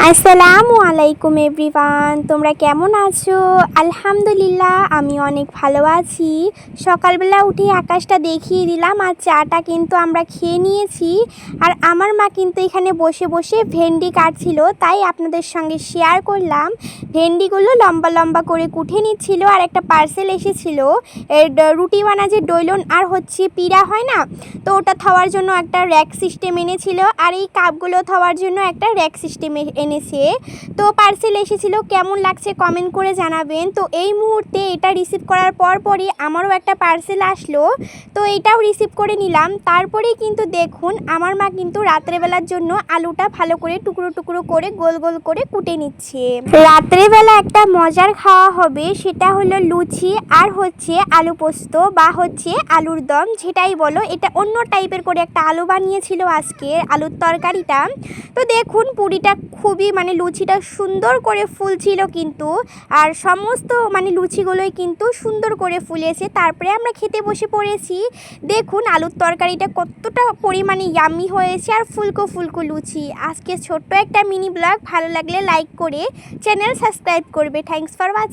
আসসালামু আলাইকুম এভরিওয়ান, তোমরা কেমন আছো? আলহামদুলিল্লাহ আমি অনেক ভালো আছি। সকালবেলা উঠে আকাশটা দেখিয়ে দিলাম আর চাটা কিন্তু আমরা খেয়ে নিয়েছি। আর আমার মা কিন্তু এখানে বসে বসে ভেন্ডি কাটছিল, তাই আপনাদের সঙ্গে শেয়ার করলাম। ভেন্ডিগুলো লম্বা লম্বা করে কুটে নিচ্ছিল। আর একটা পার্সেল এসেছিল, রুটি বানা যে ডইলন আর হচ্ছে পিড়া হয় না, তো ওটা থাওয়ার জন্য একটা র্যাক সিস্টেম এনেছিল। আর এই কাপগুলো থাওয়ার জন্য একটা র্যাক সিস্টেম এনেছে। তো পার্সেল এসেছিল, কেমন লাগছে কমেন্ট করে জানাবেন। তো এই মুহূর্তে এটা রিসিভ করার পরই আমারও একটা পার্সেল আসলো, তো এটাও রিসিভ করে নিলাম। তারপরেই কিন্তু দেখুন আমার মা কিন্তু রাত্রেবেলার জন্য আলুটা ভালো করে টুকরো টুকরো করে গোল গোল করে কুটে নিচ্ছে। রাত্রেবেলা একটা মজার খাওয়া হবে, সেটা হলো লুচি আর হচ্ছে আলু পোস্ত বা হচ্ছে আলুর দম, যেটাই বলো। এটা অন্য টাইপের করে একটা আলু বানিয়েছিল আজকে, আলুর তরকারিটা। তো দেখুন পুরিটা খুবই লুচিটা সুন্দর করে ফুলছিল কিন্তু, আর সমস্ত লুচিগুলোই কিন্তু সুন্দর করে ফুলেছে। তারপরে আমরা খেতে বসে পড়েছি। দেখুন আলুর তরকারিটা কতটা পরিমাণে ইয়াম্মি হয়েছে, আর ফুলকো ফুলকো লুচি। আজকে ছোট্ট একটা মিনি ব্লগ, ভালো লাগলে লাইক করে চ্যানেল সাবস্ক্রাইব করবে। Thanks for watching.